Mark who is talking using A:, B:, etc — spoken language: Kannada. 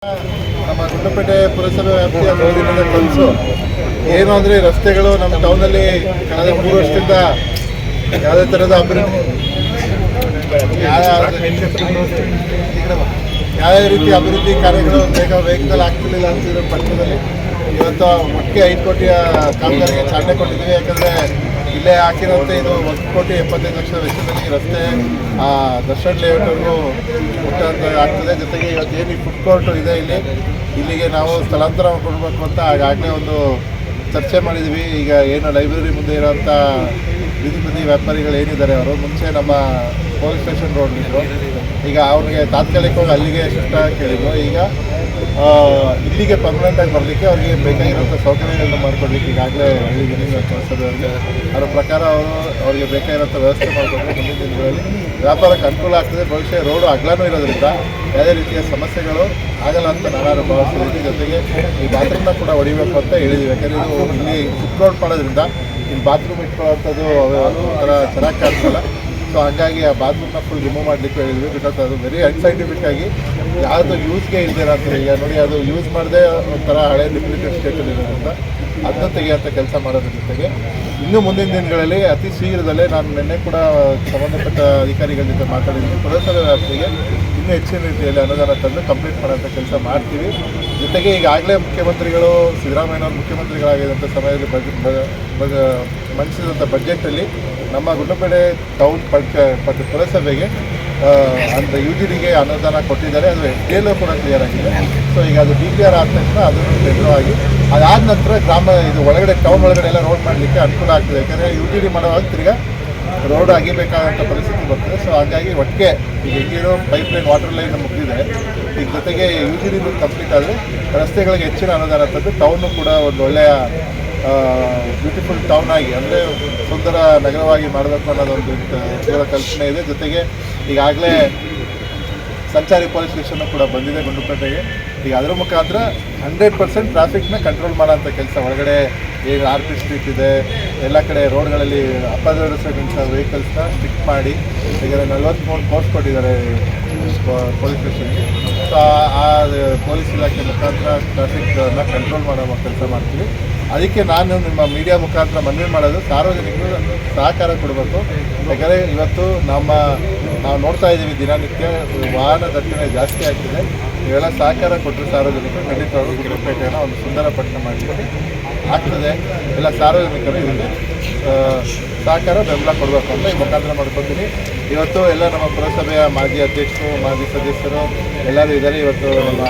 A: ನಮ್ಮ ಗುಂಡ್ಲುಪೇಟೆ ಪುರಸಭೆ ವ್ಯಾಪ್ತಿಯ ಬಹುದಿನದ ಕನಸು ಏನು ಅಂದರೆ ರಸ್ತೆಗಳು ನಮ್ಮ ಟೌನಲ್ಲಿ ಕಳೆದ 3 ವರ್ಷದಿಂದ ಯಾವುದೇ ಥರದ ಅಭಿವೃದ್ಧಿ ಯಾವುದೇ ರೀತಿ ಅಭಿವೃದ್ಧಿ ಕಾರ್ಯಗಳು ವೇಗದಲ್ಲಿ ಆಗ್ತಿರಲಿಲ್ಲ ಅಂತಿರೋ ಪಕ್ಷದಲ್ಲಿ ಇವತ್ತು ಒಟ್ಟಿಗೆ 5 ಕೋಟಿಯ ಕಾಮಗಾರಿಗೆ ಚಾಲನೆ ಕೊಟ್ಟಿದ್ದೀವಿ. ಯಾಕಂದರೆ ಇಲ್ಲೇ ಹಾಕಿರೋಂಥ ಇದು 1,75,00,000 ವೆಚ್ಚದಲ್ಲಿ ರಸ್ತೆ ದರ್ಶನ್ ಲೇಔಟ್ವರೆಗೂ ಮುಟ್ಟಂತ ಆಗ್ತದೆ. ಜೊತೆಗೆ ಇವತ್ತು ಏನು ಈ ಫುಡ್ ಕೋರ್ಟು ಇದೆ ಇಲ್ಲಿಗೆ ನಾವು ಸ್ಥಳಾಂತರ ಕೊಡಬೇಕು ಅಂತ ಆಗಾಗಲೇ ಒಂದು ಚರ್ಚೆ ಮಾಡಿದ್ವಿ. ಈಗ ಏನು ಲೈಬ್ರರಿ ಮುಂದೆ ಇರೋಂಥ ಬೀದಿ ವ್ಯಾಪಾರಿಗಳು ಏನಿದ್ದಾರೆ ಅವರು ಮುಂಚೆ ನಮ್ಮ ಪೊಲೀಸ್ ಸ್ಟೇಷನ್ ರೋಡ್ ಇದ್ದರು. ಈಗ ಅವ್ರಿಗೆ ತಾತ್ಕಾಲಿಕವಾಗಿ ಅಲ್ಲಿಗೆ ಶಿಫ್ಟ್ ಕೇಳಿದ್ರು. ಈಗ ಇಲ್ಲಿಗೆ ಪರ್ಮನೆಂಟಾಗಿ ಬರಲಿಕ್ಕೆ ಅವ್ರಿಗೆ ಬೇಕಾಗಿರೋಂಥ ಸೌಕರ್ಯಗಳನ್ನ ಮಾಡಿಕೊಡ್ಲಿಕ್ಕೆ ಈಗಾಗಲೇ ಹಳ್ಳಿಗೆ ಪುರಸಭೆಯವರಿಗೆ ಅದರ ಪ್ರಕಾರ ಅವರಿಗೆ ಬೇಕಾಗಿರೋಂಥ ವ್ಯವಸ್ಥೆ ಮಾಡಿಕೊಟ್ರೆ ಮುಂದಿನ ದಿನಗಳಲ್ಲಿ ವ್ಯಾಪಾರಕ್ಕೆ ಅನುಕೂಲ ಆಗ್ತದೆ. ಭವಿಷ್ಯ ರೋಡು ಅಗಲನೂ ಇರೋದ್ರಿಂದ ಯಾವುದೇ ರೀತಿಯ ಸಮಸ್ಯೆಗಳು ಆಗಲ್ಲ ಅಂತ ನಾನು ಭಾವಿಸಿದ್ದೀನಿ. ಜೊತೆಗೆ ಈ ಬಾತ್ರೂಮ್ನ ಕೂಡ ಹೊಡಿಬೇಕು ಅಂತ ಹೇಳಿದ್ವಿ. ಯಾಕಂದರೆ ಇದು ಇಲ್ಲಿ ಫುಡ್ ರೋಡ್ ಮಾಡೋದ್ರಿಂದ ಇಲ್ಲಿ ಬಾತ್ರೂಮ್ ಇಟ್ಕೊಳ್ಳೋಂಥದ್ದು ಒಂಥರ ಚೆನ್ನಾಗಿ ಕಾಣಿಸಲ್ಲ. ಸೊ ಹಂಗಾಗಿ ಆ ಬಾತ್ರೂಮ್ನ ಫುಲ್ ರಿಮೂವ್ ಮಾಡಲಿಕ್ಕೆ ಹೇಳಿದ್ವಿ. ಬಿಕಾಸ್ ಅದು ವೆರಿ ಅನ್ಸೈಂಟಿಫಿಕ್ ಆಗಿ ಯಾವುದು ಯೂಸ್ಗೆ ಇಲ್ದಿರ ಅಂತ. ಈಗ ನೋಡಿ ಅದು ಯೂಸ್ ಮಾಡದೆ ಒಂಥರ ಹಳೆ ಡಿಪ್ಲಿಕೇಟ್ ಸ್ಟೇಟಲ್ಲಿ ಇರೋದ್ರಿಂದ ಅದನ್ನ ತೆಗೆಯೋಂಥ ಕೆಲಸ ಮಾಡೋದ್ರ ಜೊತೆಗೆ ಇನ್ನೂ ಮುಂದಿನ ದಿನಗಳಲ್ಲಿ ಅತಿ ಶೀಘ್ರದಲ್ಲೇ ನಾನು ನಿನ್ನೆ ಕೂಡ ಸಂಬಂಧಪಟ್ಟ ಅಧಿಕಾರಿಗಳ ಜೊತೆ ಮಾತಾಡಿದ್ದೀನಿ. ಪುರಸಭೆ ವ್ಯಾಪ್ತಿಗೆ ಇನ್ನೂ ಹೆಚ್ಚಿನ ರೀತಿಯಲ್ಲಿ ಅನುದಾನ ತಂದು ಕಂಪ್ಲೀಟ್ ಮಾಡೋಂಥ ಕೆಲಸ ಮಾಡ್ತೀವಿ. ಜೊತೆಗೆ ಈಗಾಗಲೇ ಮುಖ್ಯಮಂತ್ರಿಗಳು ಸಿದ್ದರಾಮಯ್ಯನವರು ಮುಖ್ಯಮಂತ್ರಿಗಳಾಗಿದ್ದಂಥ ಸಮಯದಲ್ಲಿ ಮಂಡಿಸಿದಂಥ ಬಜೆಟಲ್ಲಿ ನಮ್ಮ ಗುಂಡ್ಲುಪೇಟೆ ಟೌನ್ ಪುರಸಭೆಗೆ ಅಂದರೆ UGDಗೆ ಅನುದಾನ ಕೊಟ್ಟಿದ್ದಾರೆ. ಅದು SDLO ಕೂಡ ಕ್ಲಿಯರ್ ಆಗಿದೆ. ಸೊ ಈಗ ಅದು DPR ಆದ ತಕ್ಷಣ ಅದನ್ನು ಟೆಂಡರ್ ಆಗಿ ಅದಾದ ನಂತರ ಇದು ಒಳಗಡೆ ಟೌನ್ ಒಳಗಡೆ ಎಲ್ಲ ರೋಡ್ ಮಾಡಲಿಕ್ಕೆ ಅನುಕೂಲ ಆಗ್ತದೆ. ಯಾಕಂದರೆ UGD ಮಾಡುವಾಗ ತಿರ್ಗಾ ರೋಡ್ ಆಗಿಬೇಕಾದಂಥ ಪರಿಸ್ಥಿತಿ ಬರ್ತದೆ. ಸೊ ಹಾಗಾಗಿ ಒಟ್ಟಿಗೆ ಈಗ ಹೆಂಗಿರೋ ಪೈಪ್ಲೈನ್ ವಾಟರ್ ಲೈನ್ ಮುಗಿದಿದೆ. ಈಗ ಜೊತೆಗೆ UGD ಕಂಪ್ಲೀಟ್ ಆದರೆ ರಸ್ತೆಗಳಿಗೆ ಹೆಚ್ಚಿನ ಅನುದಾನ ತಂದು ಟೌನು ಕೂಡ ಒಂದು ಒಳ್ಳೆಯ ಬ್ಯೂಟಿಫುಲ್ ಟೌನ್ ಆಗಿ ಅಂದರೆ ಸುಂದರ ನಗರವಾಗಿ ಮಾಡಬೇಕು ಅನ್ನೋದೊಂದು ತೀವ್ರ ಕಲ್ಪನೆ ಇದೆ. ಜೊತೆಗೆ ಈಗಾಗಲೇ ಸಂಚಾರಿ ಪೊಲೀಸ್ ಸ್ಟೇಷನ್ನು ಕೂಡ ಬಂದಿದೆ ಗುಂಡ್ಲುಪೇಟೆಗೆ. ಈಗ ಅದರ ಮುಖಾಂತರ 100% ಟ್ರಾಫಿಕ್ನ ಕಂಟ್ರೋಲ್ ಮಾಡೋಂಥ ಕೆಲಸ ಒಳಗಡೆ ಈಗ RP ಸ್ಟ್ರೀಟ್ ಇದೆ, ಎಲ್ಲ ಕಡೆ ರೋಡ್ಗಳಲ್ಲಿ ಅಪರಿಚಿತ ವೆಹಿಕಲ್ಸ್ನ ಸ್ಟಿಕ್ ಮಾಡಿ ಈಗ 43 ಕೋರ್ಸ್ ಕೊಟ್ಟಿದ್ದಾರೆ ಪೊಲೀಸ್ ಸ್ಟೇಷನ್ಗೆ. ಸೊ ಆ ಪೊಲೀಸ್ ಇಲಾಖೆ ಮುಖಾಂತರ ಟ್ರಾಫಿಕ್ನ ಕಂಟ್ರೋಲ್ ಮಾಡೋ ಕೆಲಸ ಮಾಡ್ತೀವಿ. ಅದಕ್ಕೆ ನಾನು ನಿಮ್ಮ ಮೀಡಿಯಾ ಮುಖಾಂತರ ಮನವಿ ಮಾಡೋದು ಸಾರ್ವಜನಿಕರು ಸಹಕಾರ ಕೊಡಬೇಕು. ಯಾಕಂದರೆ ಇವತ್ತು ನಾವು ನೋಡ್ತಾ ಇದ್ದೀವಿ ದಿನನಿತ್ಯ ವಾಹನ ದಟ್ಟಣೆ ಜಾಸ್ತಿ ಆಗ್ತಿದೆ. ಇವೆಲ್ಲ ಸಹಕಾರ ಕೊಟ್ಟರೆ ಸಾರ್ವಜನಿಕರು ಖಂಡಿತವಾಗೂ ಗುಂಡ್ಲುಪೇಟೆಯನ್ನು ಒಂದು ಸುಂದರ ಪಟ್ಟಣ ಮಾಡಲಿಕ್ಕೆ ಆಗ್ತದೆ. ಎಲ್ಲ ಸಾರ್ವಜನಿಕರು ಇದಕ್ಕೆ ಸಹಕಾರ ಬೆಂಬಲ ಕೊಡಬೇಕು ಅಂತ ಈ ಮುಖಾಂತರ ಮಾಡ್ಕೊತೀನಿ. ಇವತ್ತು ಎಲ್ಲ ನಮ್ಮ ಪುರಸಭೆಯ ಮಾಜಿ ಅಧ್ಯಕ್ಷರು, ಮಾಜಿ ಸದಸ್ಯರು ಎಲ್ಲರೂ ಇದ್ದಾರೆ. ಇವತ್ತು ನಮ್ಮ